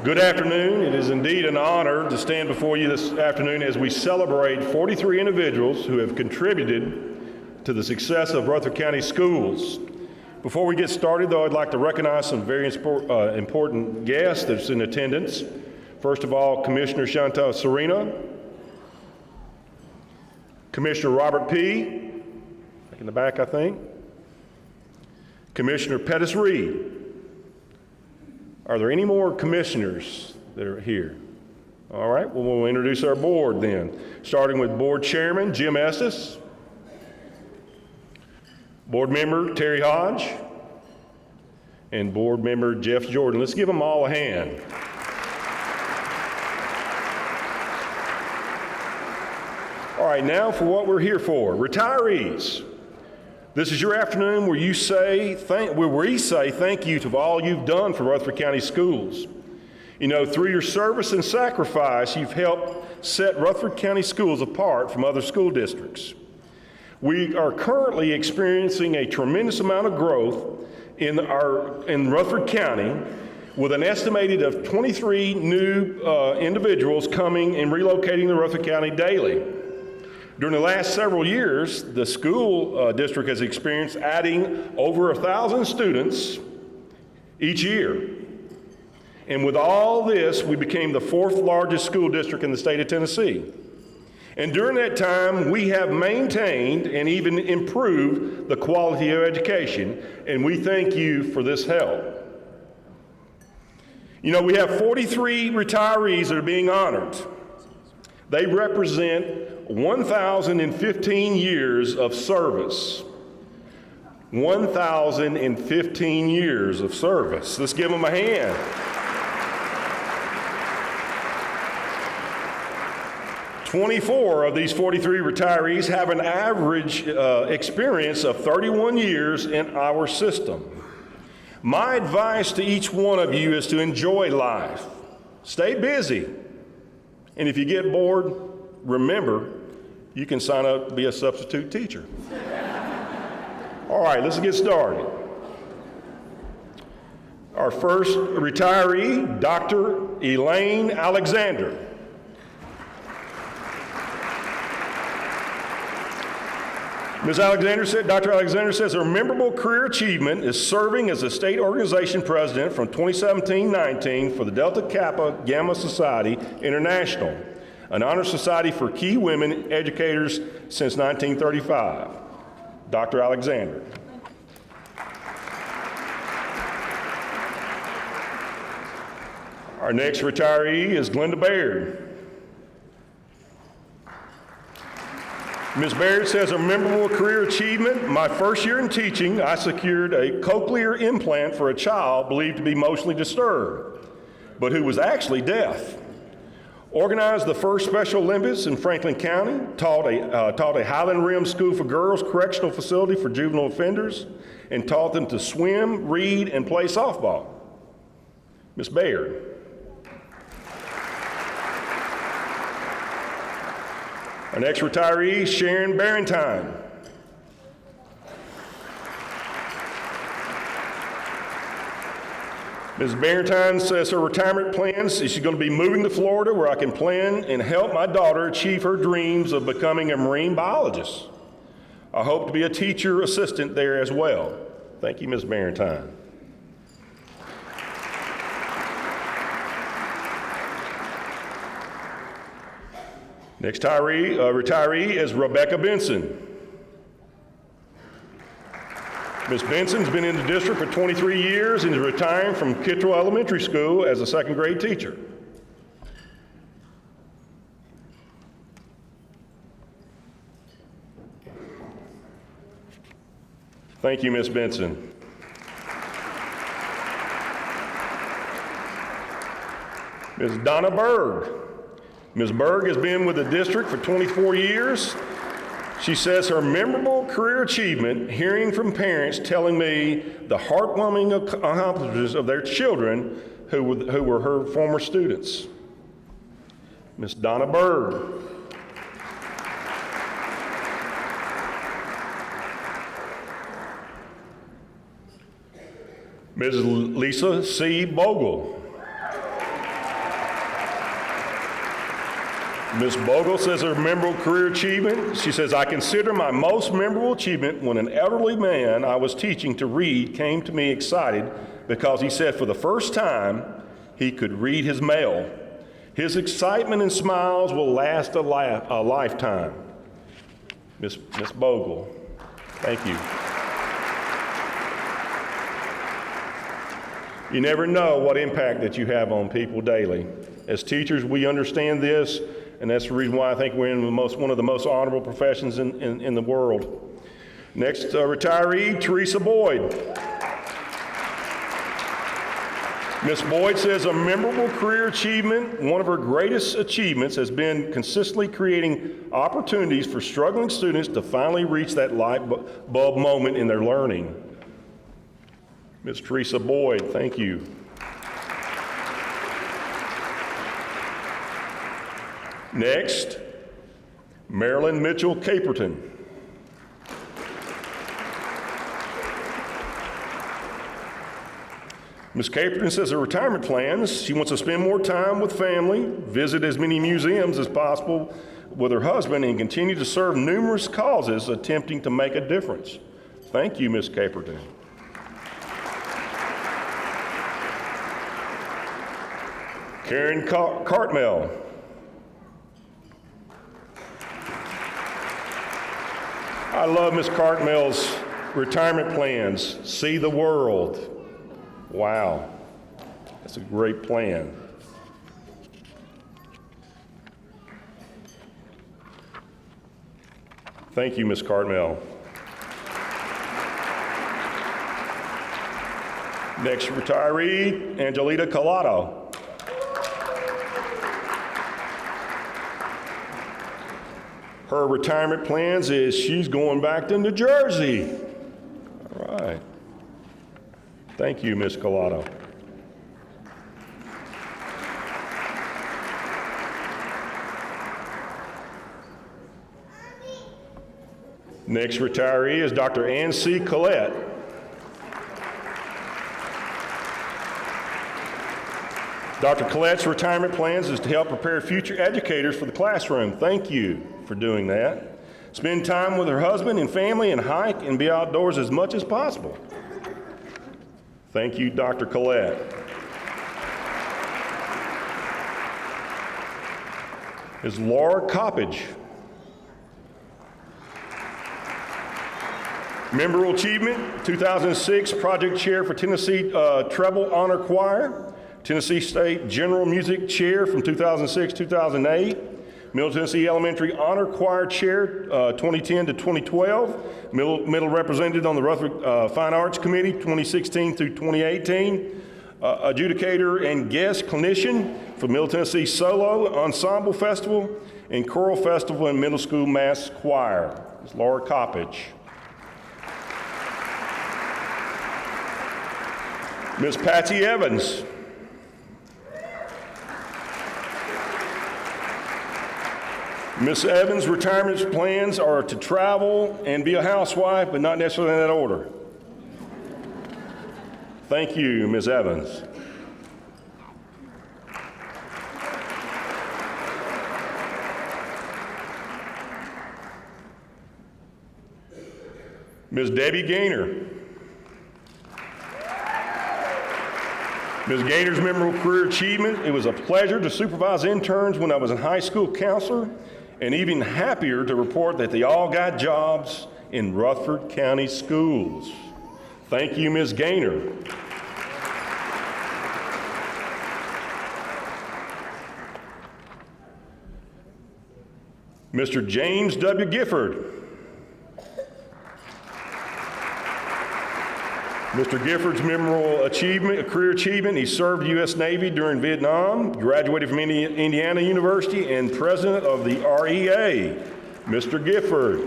Good afternoon. It is indeed an honor to stand before you this afternoon as we celebrate 43 individuals who have contributed to the success of Rutherford County schools. Before we get started, though, I'd like to recognize some very important guests that's in attendance. First of all, Commissioner Chantal Serena, Commissioner Robert P., in the back, I think, Commissioner Pettis Reed. Are there any more commissioners that are here? All right, well, we'll introduce our board then, starting with Board Chairman Jim Estes, Board Member Terry Hodge, and Board Member Jeff Jordan. Let's give them all a hand. All right, now for what we're here for, retirees. This is your afternoon where we say thank you to all you've done for Rutherford County Schools. You know, through your service and sacrifice, you've helped set Rutherford County Schools apart from other school districts. We are currently experiencing a tremendous amount of growth in Rutherford County, with an estimated of 23 new individuals coming and relocating to Rutherford County daily. During the last several years, the school district has experienced adding over 1,000 students each year. And with all this, we became the fourth largest school district in the state of Tennessee. And during that time, we have maintained and even improved the quality of education, and we thank you for this help. You know, we have 43 retirees that are being honored. They represent 1,015 years of service. 1,015 years of service. Let's give them a hand. "24 of these 43 retirees have an average experience of 31 years in our system. My advice to each one of you is to enjoy life. Stay busy. And if you get bored, remember, you can sign up to be a substitute teacher." All right, let's get started. Our first retiree, Dr. Elaine Alexander. Dr. Alexander says her memorable career achievement is serving as a state organization president from 2017-19 for the Delta Kappa Gamma Society International, an honor society for key women educators since 1935. Dr. Alexander. Our next retiree is Glenda Baird. Ms. Baird says her memorable career achievement, my first year in teaching, I secured a cochlear implant for a child believed to be emotionally disturbed, but who was actually deaf. Organized the first Special Olympics in Franklin County, taught a Highland Rim School for Girls correctional facility for juvenile offenders, and taught them to swim, read, and play softball. Ms. Baird. Our next retiree, Sharon Barentine. Ms. Barentine says her retirement plans is she's going to be moving to Florida, where I can plan and help my daughter achieve her dreams of becoming a marine biologist. I hope to be a teacher assistant there as well. Thank you, Ms. Barentine. Next retiree is Rebecca Benson. Ms. Benson's been in the district for 23 years and is retiring from Kittrell Elementary School as a second grade teacher. Thank you, Ms. Benson. Ms. Donna Berg. Ms. Berg has been with the district for 24 years. She says her memorable career achievement, hearing from parents telling me the heartwarming accomplishments of their children who were her former students. Ms. Donna Berg. Mrs. Lisa C. Bogle. Ms. Bogle says her memorable career achievement. She says, I consider my most memorable achievement when an elderly man I was teaching to read came to me excited because he said for the first time he could read his mail. His excitement and smiles will last a lifetime. Miss Bogle, thank you. You never know what impact that you have on people daily. As teachers, we understand this, and that's the reason why I think we're in one of the most honorable professions in the world. Next, retiree, Theresa Boyd. Ms. Boyd says a memorable career achievement, one of her greatest achievements has been consistently creating opportunities for struggling students to finally reach that light bulb moment in their learning. Ms. Theresa Boyd, thank you. Next, Marilyn Mitchell Caperton. Ms. Caperton says her retirement plans, she wants to spend more time with family, visit as many museums as possible with her husband, and continue to serve numerous causes attempting to make a difference. Thank you, Ms. Caperton. Karen Cartmell. I love Ms. Cartmell's retirement plans. See the world. Wow, that's a great plan. Thank you, Ms. Cartmell. Next retiree, Angelita Collado. Her retirement plans is she's going back to New Jersey. All right. Thank you, Ms. Collado. Next retiree is Dr. Ann C. Collette. Dr. Collette's retirement plans is to help prepare future educators for the classroom. Thank you for doing that. Spend time with her husband and family and hike and be outdoors as much as possible. Thank you, Dr. Collette. Is Laura Coppage. Memorable achievement, 2006 project chair for Tennessee Treble Honor Choir, Tennessee State General Music Chair from 2006-2008, Middle Tennessee Elementary Honor Choir Chair 2010 to 2012, Middle Representative on the Rutherford Fine Arts Committee 2016 through 2018, Adjudicator and Guest Clinician for Middle Tennessee Solo Ensemble Festival and Choral Festival and Middle School Mass Choir. It's Laura Coppage. Ms. Patsy Evans. Ms. Evans' retirement plans are to travel and be a housewife, but not necessarily in that order. Thank you, Ms. Evans. Ms. Debbie Gaynor. Ms. Gaynor's memorable career achievement, it was a pleasure to supervise interns when I was a high school counselor, and even happier to report that they all got jobs in Rutherford County schools. Thank you, Ms. Gaynor. Mr. James W. Gifford. Mr. Gifford's memorable achievement, career achievement, he served the U.S. Navy during Vietnam, graduated from Indiana University, and president of the REA. Mr. Gifford.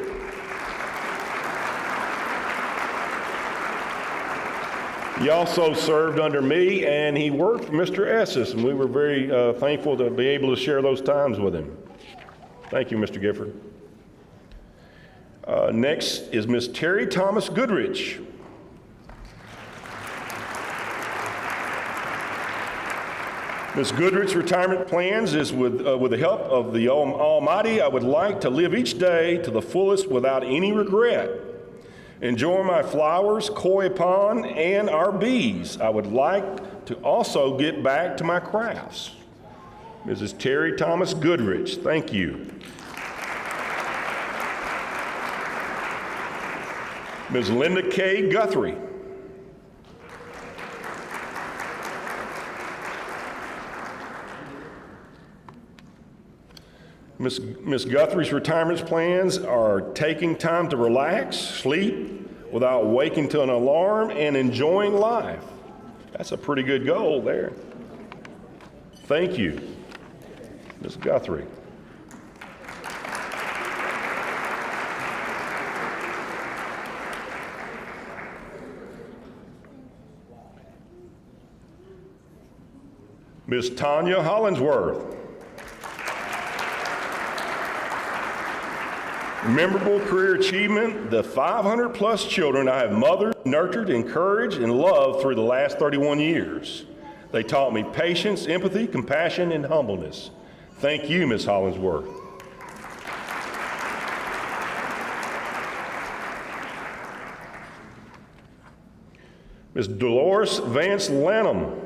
He also served under me, and he worked for Mr. Esses, and we were very thankful to be able to share those times with him. Thank you, Mr. Gifford. Next is Miss Terry Thomas Goodrich. Ms. Goodrich's retirement plans is with the help of the Almighty, I would like to live each day to the fullest without any regret. Enjoy my flowers, koi pond, and our bees. I would like to also get back to my crafts. Mrs. Terry Thomas Goodrich, thank you. Ms. Linda K. Guthrie. Ms. Guthrie's retirement plans are taking time to relax, sleep without waking to an alarm, and enjoying life. That's a pretty good goal there. Thank you, Ms. Guthrie. Ms. Tanya Hollingsworth. Memorable career achievement, the 500 plus children I have mothered, nurtured, encouraged, and loved through the last 31 years. They taught me patience, empathy, compassion, and humbleness. Thank you, Ms. Hollingsworth. Ms. Dolores Vance Lanham.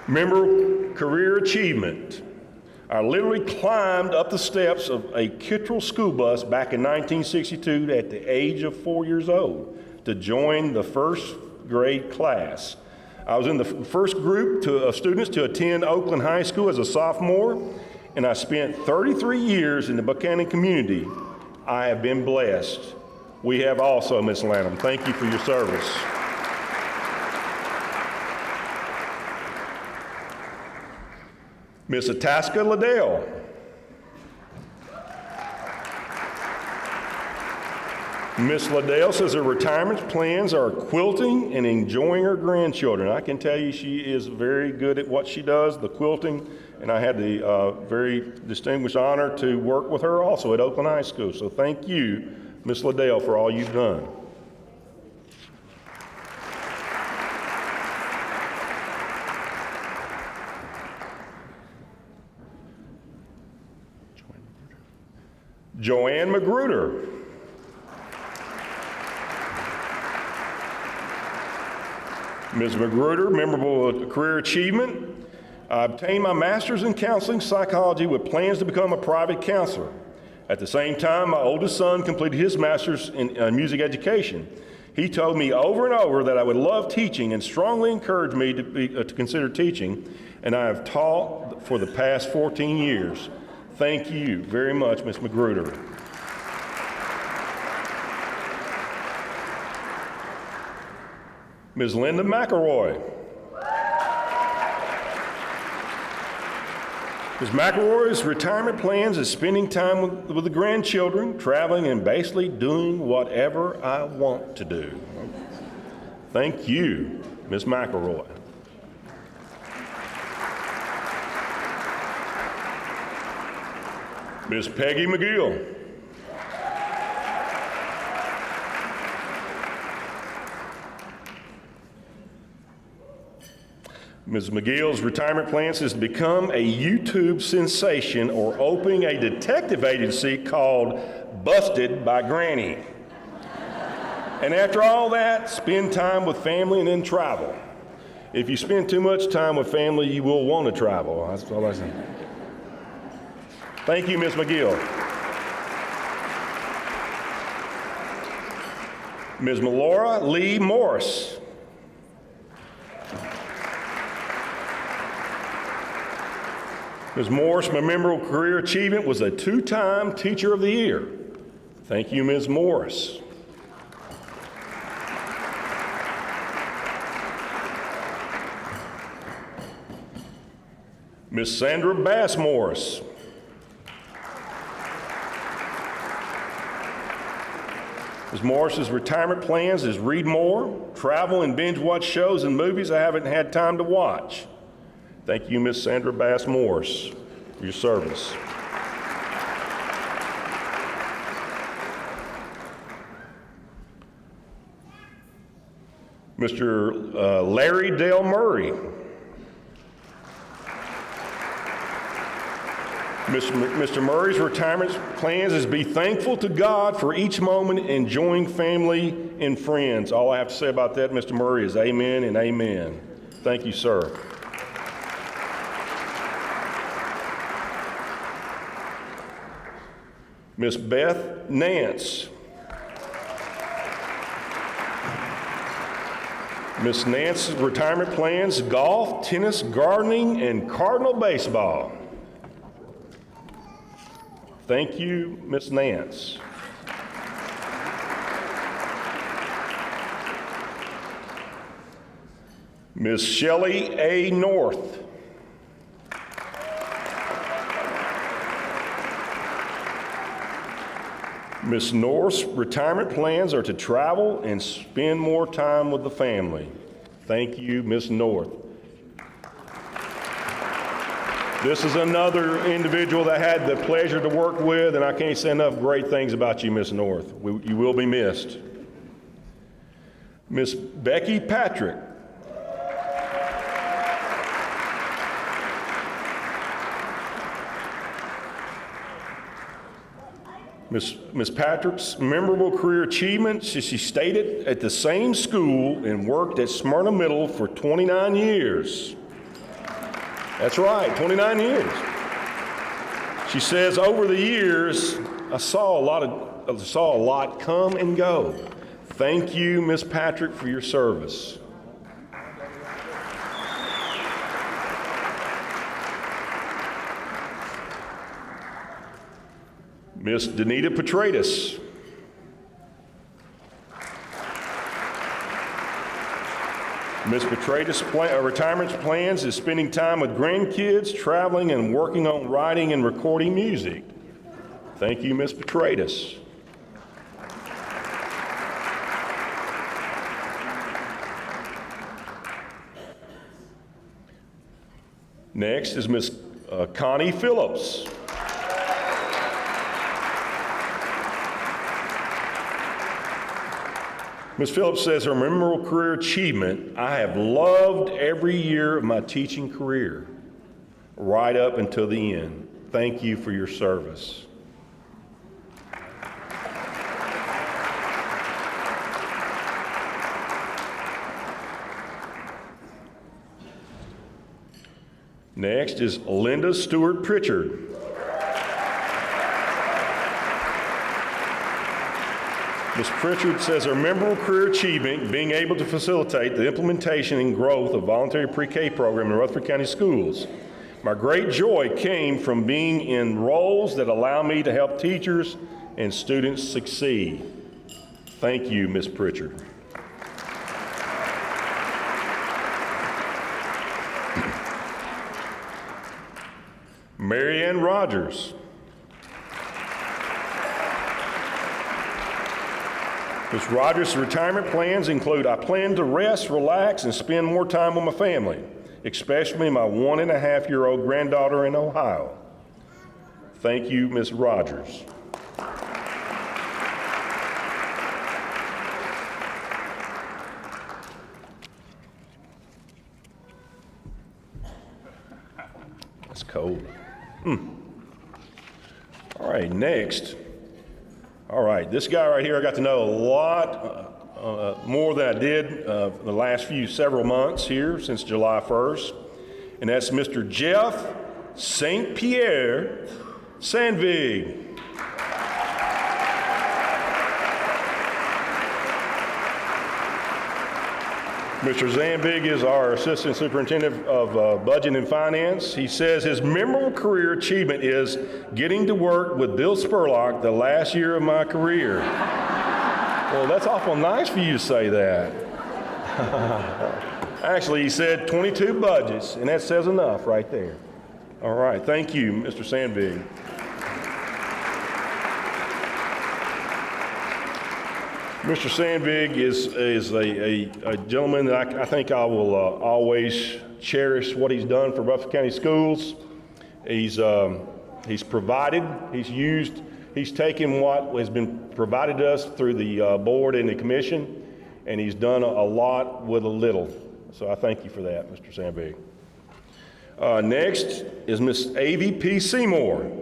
Memorable career achievement. I literally climbed up the steps of a Kittrell school bus back in 1962 at the age of 4 years old to join the first grade class. I was in the first group of students to attend Oakland High School as a sophomore, and I spent 33 years in the Buchanan community. I have been blessed. We have also, Ms. Lanham. Thank you for your service. Ms. Itasca Liddell. Ms. Liddell says her retirement plans are quilting and enjoying her grandchildren. I can tell you she is very good at what she does, the quilting, and I had the very distinguished honor to work with her also at Oakland High School. So thank you, Ms. Liddell, for all you've done. Joanne Magruder. Ms. Magruder, memorable career achievement. I obtained my master's in counseling psychology with plans to become a private counselor. At the same time, my oldest son completed his master's in music education. He told me over and over that I would love teaching and strongly encouraged me to consider teaching, and I have taught for the past 14 years. Thank you very much, Ms. Magruder. Ms. Linda McElroy. Ms. McElroy's retirement plans is spending time with the grandchildren, traveling, and basically doing whatever I want to do. Thank you, Ms. McElroy. Ms. Peggy McGill. Ms. McGill's retirement plans is to become a YouTube sensation or opening a detective agency called Busted by Granny. And after all that, spend time with family and then travel. If you spend too much time with family, you will want to travel. That's all I say. Thank you, Ms. McGill. Ms. Melora Lee Morris. Ms. Morris, my memorable career achievement was a 2-time Teacher of the Year. Thank you, Ms. Morris. Ms. Sandra Bass Morris. Ms. Morris's retirement plans is read more, travel, and binge watch shows and movies I haven't had time to watch. Thank you, Ms. Sandra Bass Morris, for your service. Mr. Larry Dale Murray. Mr. Murray's retirement plans is be thankful to God for each moment enjoying family and friends. All I have to say about that, Mr. Murray, is amen and amen. Thank you, sir. Miss Beth Nance. Miss Nance's retirement plans, golf, tennis, gardening, and Cardinal baseball. Thank you, Miss Nance. Miss Shelley A. North. Miss North's retirement plans are to travel and spend more time with the family. Thank you, Miss North. This is another individual that I had the pleasure to work with, and I can't say enough great things about you, Miss North. You will be missed. Miss Becky Patrick. Miss Patrick's memorable career achievements, she stayed at the same school and worked at Smyrna Middle for 29 years. That's right, 29 years. She says, over the years, I saw a lot come and go. Thank you, Miss Patrick, for your service. Miss Danita Petratus. Miss Petratus' retirement plans is spending time with grandkids, traveling, and working on writing and recording music. Thank you, Miss Petratus. Next is Miss Connie Phillips. Ms. Phillips says her memorable career achievement, I have loved every year of my teaching career, right up until the end. Thank you for your service. Next is Linda Stuart Pritchard. Ms. Pritchard says her memorable career achievement, being able to facilitate the implementation and growth of voluntary pre-K program in Rutherford County Schools. My great joy came from being in roles that allow me to help teachers and students succeed. Thank you, Ms. Pritchard. Mary Ann Rogers. Ms. Rogers' retirement plans include, I plan to rest, relax, and spend more time with my family, especially my 1.5-year-old granddaughter in Ohio. Thank you, Ms. Rogers. That's cold. All right, next. All right, this guy right here, I got to know a lot more than I did the last several months here since July 1st, and that's Mr. Jeff St. Pierre Sandvig. Mr. Zambig is our Assistant Superintendent of Budget and Finance. He says his memorable career achievement is getting to work with Bill Spurlock the last year of my career. Well, that's awful nice for you to say that. Actually, he said 22 budgets, and that says enough right there. All right, thank you, Mr. Sandvig. Mr. Sandvig is a gentleman that I think I will always cherish what he's done for Rutherford County Schools. He's provided, he's taken what has been provided to us through the board and the commission, and he's done a lot with a little. So I thank you for that, Mr. Sandberg. Next is Miss AVP Seymour.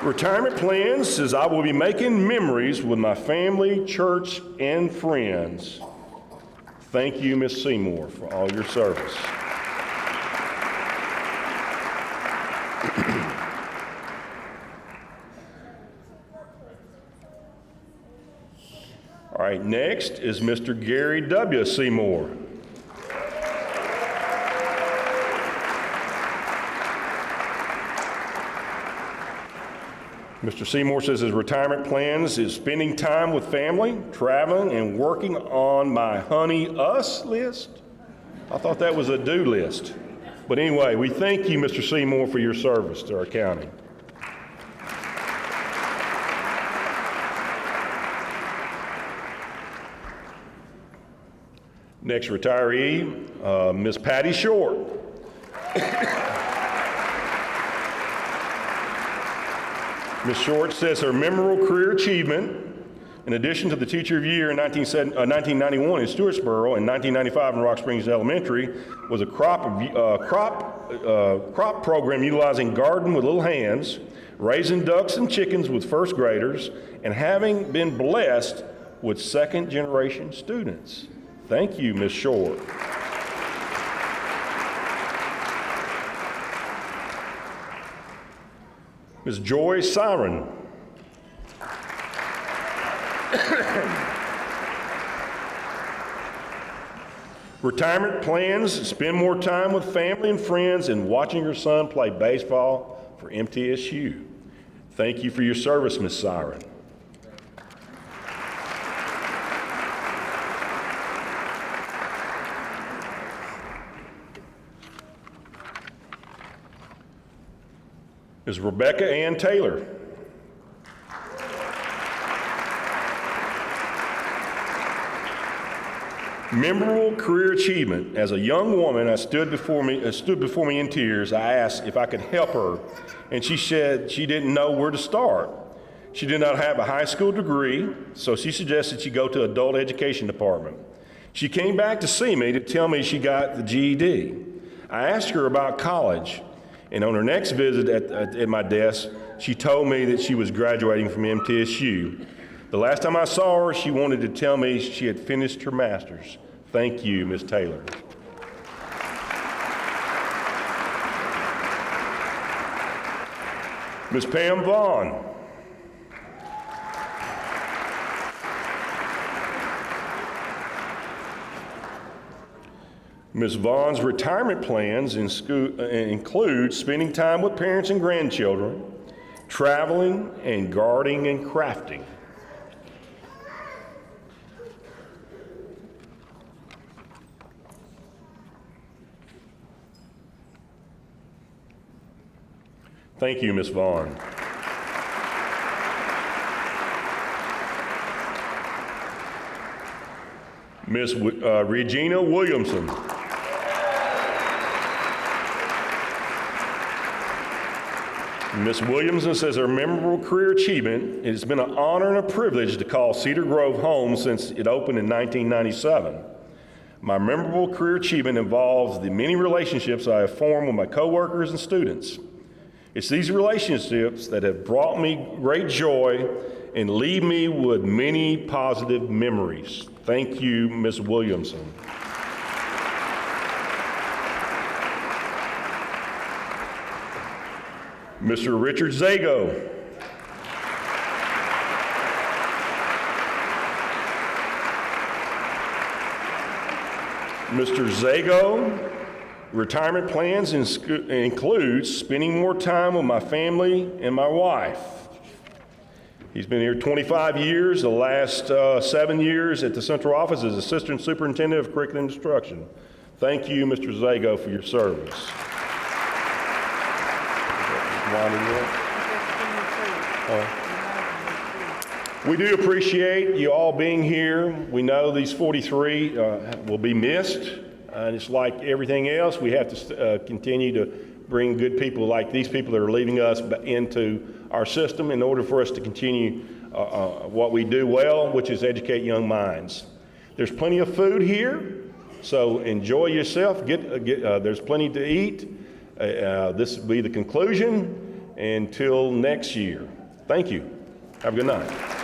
Retirement plans says I will be making memories with my family, church, and friends. Thank you, Miss Seymour, for all your service. All right, next is Mr. Gary W. Seymour. Mr. Seymour says his retirement plans is spending time with family, traveling, and working on my honey us list. I thought that was a do list. But anyway, we thank you, Mr. Seymour, for your service to our county. Next retiree, Miss Patty Short. Ms. Short says her memorable career achievement, in addition to the Teacher of the Year in 1991 in Stewartsboro and 1995 in Rock Springs Elementary, was a crop program utilizing garden with little hands, raising ducks and chickens with first graders, and having been blessed with second generation students. Thank you, Ms. Short. Ms. Joy Siren. Retirement plans, spend more time with family and friends and watching your son play baseball for MTSU. Thank you for your service, Ms. Siren. Ms. Rebecca Ann Taylor. Memorable career achievement. As a young woman, stood before me in tears. I asked if I could help her, and she said she didn't know where to start. She did not have a high school degree, so she suggested she go to adult education department. She came back to see me to tell me she got the GED. I asked her about college, and on her next visit at my desk, she told me that she was graduating from MTSU. The last time I saw her, she wanted to tell me she had finished her master's. Thank you, Ms. Taylor. Ms. Pam Vaughn. Ms. Vaughn's retirement plans include spending time with parents and grandchildren, traveling, and gardening and crafting. Thank you, Ms. Vaughn. Ms. Regina Williamson. Ms. Williamson says her memorable career achievement, it has been an honor and a privilege to call Cedar Grove home since it opened in 1997. My memorable career achievement involves the many relationships I have formed with my coworkers and students. It's these relationships that have brought me great joy and leave me with many positive memories. Thank you, Ms. Williamson. Mr. Richard Zago. Mr. Zago, retirement plans include spending more time with my family and my wife. He's been here 25 years, the last 7 years at the central office as Assistant Superintendent of Curriculum Instruction. Thank you, Mr. Zago, for your service. We do appreciate you all being here. We know these 43 will be missed. And it's like everything else, we have to continue to bring good people like these people that are leaving us into our system in order for us to continue what we do well, which is educate young minds. There's plenty of food here, so enjoy yourself. There's plenty to eat. This will be the conclusion until next year. Thank you. Have a good night.